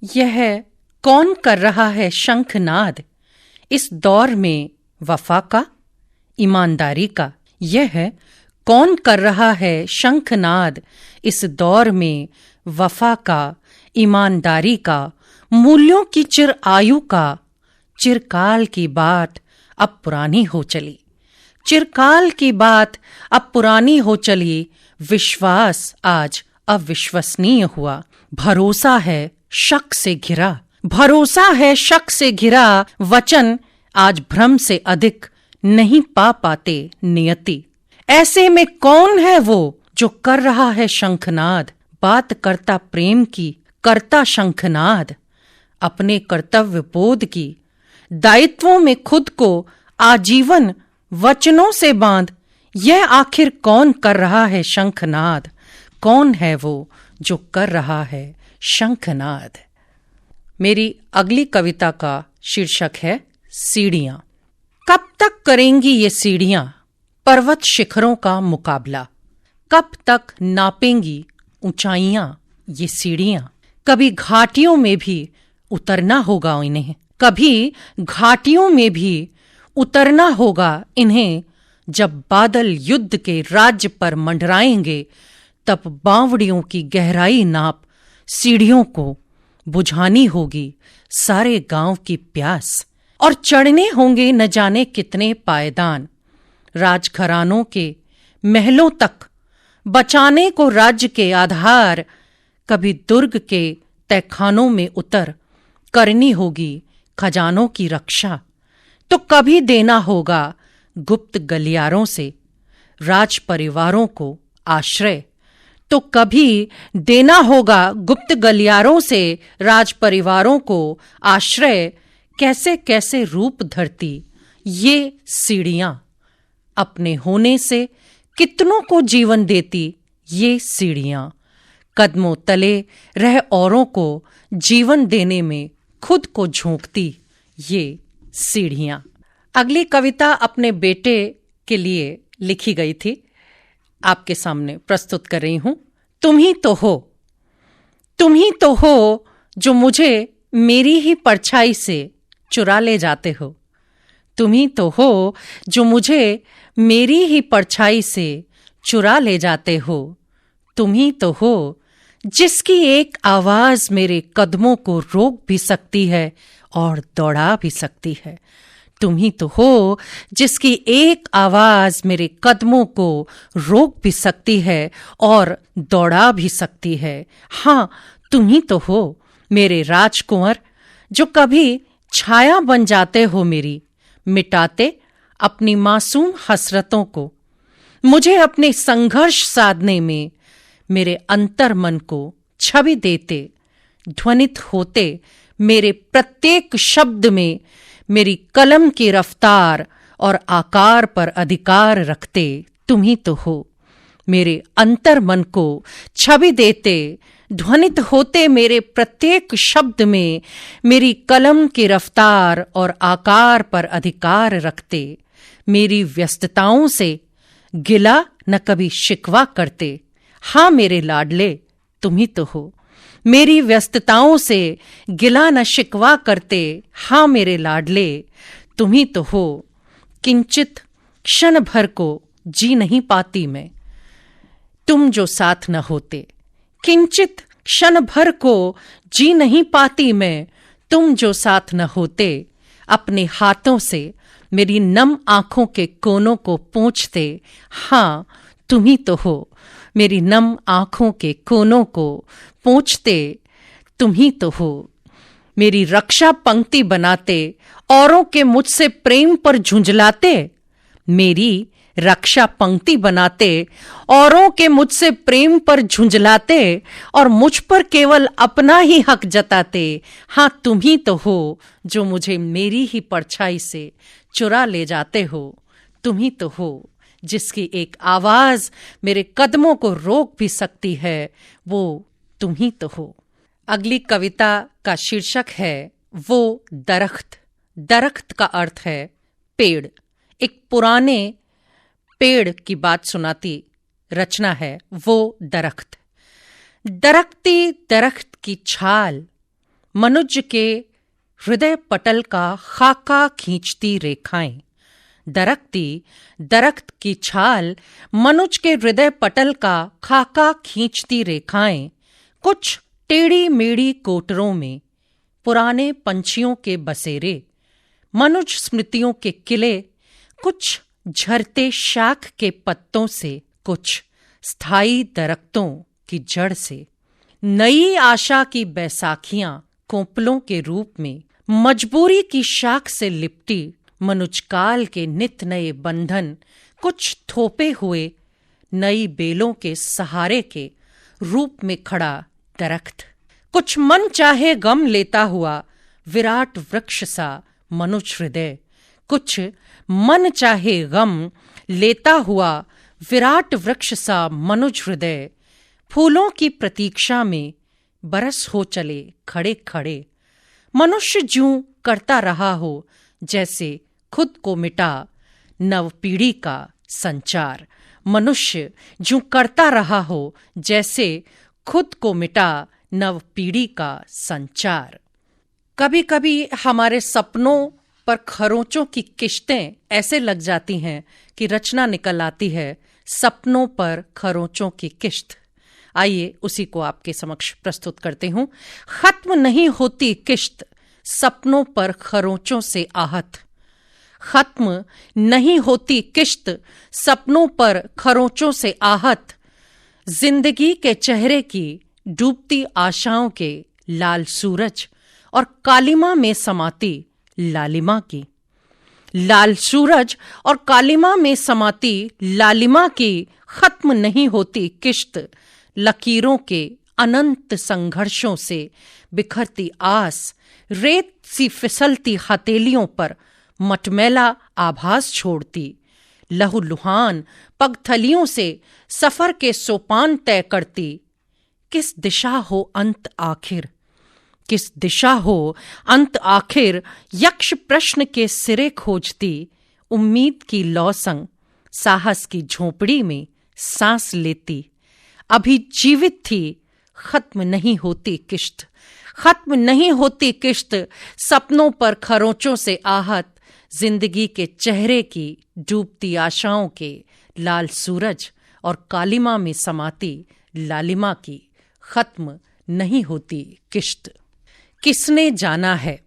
यह कौन कर रहा है शंखनाद इस दौर में वफा का, ईमानदारी का। यह कौन कर रहा है शंखनाद इस दौर में वफा का, ईमानदारी का, मूल्यों की चिर आयु का। चिरकाल की बात अब पुरानी हो चली, चिरकाल की बात अब पुरानी हो चली। विश्वास आज अविश्वसनीय हुआ। भरोसा है शक से घिरा, भरोसा है शक से घिरा। वचन आज भ्रम से अधिक नहीं पा पाते नियति। ऐसे में कौन है वो जो कर रहा है शंखनाद, बात करता प्रेम की, करता शंखनाद। अपने कर्तव्य बोध की, दायित्वों में खुद को आजीवन वचनों से बांध। यह आखिर कौन कर रहा है शंखनाद, कौन है वो जो कर रहा है शंखनाद। मेरी अगली कविता का शीर्षक है सीढ़ियां। कब तक करेंगी ये सीढ़ियां पर्वत शिखरों का मुकाबला, कब तक नापेंगी ऊंचाइयां ये सीढ़ियां। कभी घाटियों में भी उतरना होगा इन्हें, कभी घाटियों में भी उतरना होगा इन्हें। जब बादल युद्ध के राज्य पर मंडराएंगे, तब बावड़ियों की गहराई नाप सीढ़ियों को बुझानी होगी सारे गांव की प्यास। और चढ़ने होंगे न जाने कितने पायदान, राजघरानों के महलों तक बचाने को राज्य के आधार। कभी दुर्ग के तहखानों में उतर करनी होगी खजानों की रक्षा। तो कभी देना होगा गुप्त गलियारों से राज परिवारों को आश्रय। तो कभी देना होगा गुप्त गलियारों से राज परिवारों को आश्रय। कैसे कैसे रूप धरती ये सीढ़ियां, अपने होने से कितनों को जीवन देती ये सीढ़ियां। कदमों तले रह औरों को जीवन देने में खुद को झोंकती ये सीढ़ियां। अगली कविता अपने बेटे के लिए लिखी गई थी, आपके सामने प्रस्तुत कर रही हूं। तुम ही तो हो, तुम ही तो हो जो मुझे मेरी ही परछाई से चुरा ले जाते हो। तुम ही तो हो जो मुझे मेरी ही परछाई से चुरा ले जाते हो। तुम ही तो हो जिसकी एक आवाज मेरे कदमों को रोक भी सकती है और दौड़ा भी सकती है। तुम ही तो हो जिसकी एक आवाज मेरे कदमों को रोक भी सकती है और दौड़ा भी सकती है। हाँ, तुम ही तो हो मेरे राजकुंवर जो कभी छाया बन जाते हो मेरी, मिटाते अपनी मासूम हसरतों को। मुझे अपने संघर्ष साधने में मेरे अंतर मन को छवि देते, ध्वनित होते मेरे प्रत्येक शब्द में मेरी कलम की रफ्तार और आकार पर अधिकार रखते। तुम ही तो हो मेरे अंतर मन को छवि देते, ध्वनित होते मेरे प्रत्येक शब्द में मेरी कलम की रफ्तार और आकार पर अधिकार रखते। मेरी व्यस्तताओं से गिला न कभी शिकवा करते। हाँ मेरे लाडले, तुम ही तो हो मेरी व्यस्तताओं से गिला न शिकवा करते। हाँ मेरे लाडले, तुम ही तो हो। किंचित क्षण भर को जी नहीं पाती मैं, तुम जो साथ न होते। किंचित क्षण भर को जी नहीं पाती मैं, तुम जो साथ न होते। अपने हाथों से मेरी नम आंखों के कोनों को पोंछते। हाँ तुम ही तो हो मेरी नम आंखों के कोनों को पोंछते। तुम ही तो हो मेरी रक्षा पंक्ति बनाते, औरों के मुझसे प्रेम पर झुंझलाते। मेरी रक्षा पंक्ति बनाते, औरों के मुझसे प्रेम पर झुंझलाते और मुझ पर केवल अपना ही हक जताते। हाँ तुम ही तो हो जो मुझे मेरी ही परछाई से चुरा ले जाते हो। तुम ही तो हो जिसकी एक आवाज मेरे कदमों को रोक भी सकती है, वो तुम ही तो हो। अगली कविता का शीर्षक है वो दरख्त। दरख्त का अर्थ है पेड़। एक पुराने पेड़ की बात सुनाती रचना है वो दरख्त। दरख्ती दरख्त की छाल मनुज के हृदय पटल का खाका खींचती रेखाएं। दरकती दरख्त की छाल मनुज के हृदय पटल का खाका खींचती रेखाएं। कुछ टेढ़ी मेढ़ी कोटरों में पुराने पंछियों के बसेरे, मनुज स्मृतियों के किले, कुछ झरते शाख के पत्तों से, कुछ स्थायी दरख्तों की जड़ से। नई आशा की बैसाखियां कोपलों के रूप में, मजबूरी की शाख से लिपटी मनुजकाल के नित नए बंधन, कुछ थोपे हुए नई बेलों के सहारे के रूप में खड़ा दरख्त। कुछ मन चाहे गम लेता हुआ विराट वृक्ष सा मनुज हृदय, कुछ मन चाहे गम लेता हुआ विराट वृक्ष सा मनुज हृदय। फूलों की प्रतीक्षा में बरस हो चले खड़े खड़े। मनुष्य ज्यों करता रहा हो जैसे खुद को मिटा नव पीढ़ी का संचार। मनुष्य ज्यों करता रहा हो जैसे खुद को मिटा नव पीढ़ी का संचार। कभी कभी हमारे सपनों पर खरोंचों की किश्तें ऐसे लग जाती हैं कि रचना निकल आती है, सपनों पर खरोंचों की किश्त। आइए उसी को आपके समक्ष प्रस्तुत करते हूं। खत्म नहीं होती किश्त सपनों पर खरोंचों से आहत। खत्म नहीं होती किश्त सपनों पर खरोंचों से आहत। जिंदगी के चेहरे की डूबती आशाओं के लाल सूरज और कालिमा में समाती लालिमा की। लाल सूरज और कालिमा में समाती लालिमा की खत्म नहीं होती किश्त। लकीरों के अनंत संघर्षों से बिखरती आस रेत सी फिसलती हथेलियों पर मटमैला आभास छोड़ती। लहूलुहान पगथलियों से सफर के सोपान तय करती। किस दिशा हो अंत आखिर, किस दिशा हो अंत आखिर, यक्ष प्रश्न के सिरे खोजती। उम्मीद की लौ संग साहस की झोपड़ी में सांस लेती। अभी जीवित थी खत्म नहीं होती किश्त। खत्म नहीं होती किश्त सपनों पर खरोंचों से आहत। जिंदगी के चेहरे की डूबती आशाओं के लाल सूरज और कालिमा में समाती लालिमा की खत्म नहीं होती किश्त। किसने जाना है,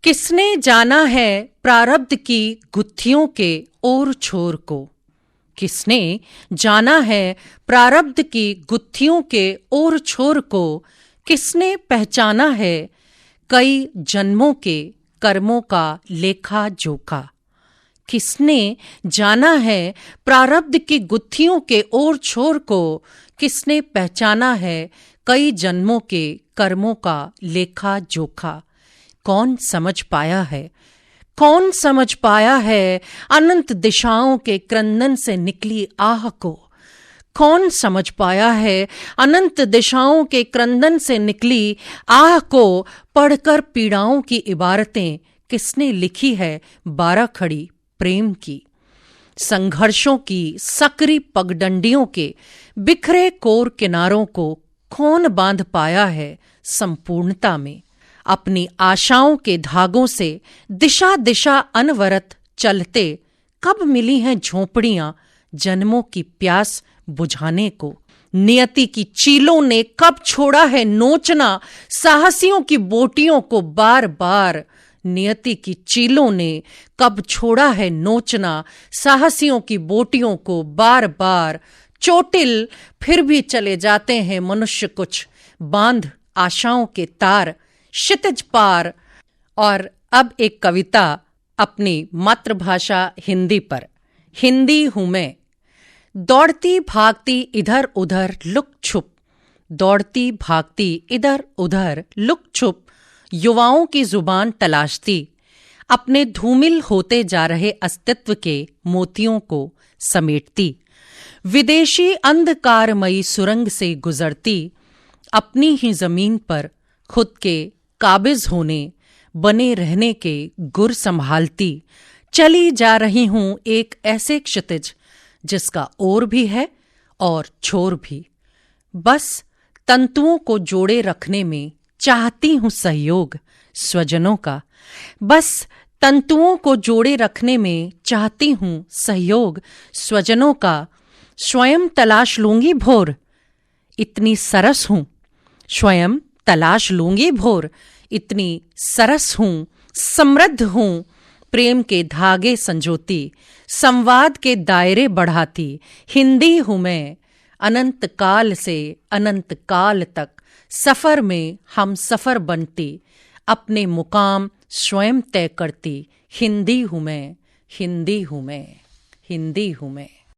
किसने जाना है प्रारब्ध की गुत्थियों के ओर छोर को। किसने जाना है प्रारब्ध की गुत्थियों के ओर छोर को। किसने पहचाना है कई जन्मों के कर्मों का लेखा जोखा। किसने जाना है प्रारब्ध की गुत्थियों के ओर छोर को। किसने पहचाना है कई जन्मों के कर्मों का लेखा जोखा। कौन समझ पाया है, कौन समझ पाया है अनंत दिशाओं के क्रंदन से निकली आह को। कौन समझ पाया है अनंत दिशाओं के क्रंदन से निकली आह को। पढ़कर पीड़ाओं की इबारतें किसने लिखी है बारह खड़ी प्रेम की। संघर्षों की सकरी पगडंडियों के बिखरे कोर किनारों को कौन बांध पाया है संपूर्णता में। अपनी आशाओं के धागों से दिशा दिशा अनवरत चलते कब मिली हैं झोंपड़ियां जन्मों की प्यास बुझाने को। नियति की चीलों ने कब छोड़ा है नोचना साहसियों की बोटियों को बार बार। नियति की चीलों ने कब छोड़ा है नोचना साहसियों की बोटियों को बार बार। चोटिल फिर भी चले जाते हैं मनुष्य कुछ बांध आशाओं के तार क्षितिज पार। और अब एक कविता अपनी मातृभाषा हिंदी पर। हिंदी हूं मैं, दौड़ती भागती इधर उधर लुक छुप। दौड़ती भागती इधर उधर लुक छुप युवाओं की जुबान तलाशती। अपने धूमिल होते जा रहे अस्तित्व के मोतियों को समेटती। विदेशी अंधकारमयी सुरंग से गुजरती। अपनी ही जमीन पर खुद के काबिज होने बने रहने के गुर संभालती। चली जा रही हूं एक ऐसे क्षितिज जिसका ओर भी है और छोर भी। बस तंतुओं को जोड़े रखने में चाहती हूँ सहयोग स्वजनों का, बस तंतुओं को जोड़े रखने में चाहती हूँ सहयोग स्वजनों का। स्वयं तलाश लूंगी भोर, इतनी सरस हूँ, स्वयं तलाश लूंगी भोर, इतनी सरस हूँ, समृद्ध हूँ, प्रेम के धागे संजोती, संवाद के दायरे बढ़ाती, हिंदी हूँ मैं, अनंत काल से अनंत काल तक सफर में हम सफर बनती, अपने मुकाम स्वयं तय करती, हिंदी हूँ मैं, हिंदी हूँ मैं, हिंदी हूँ मैं।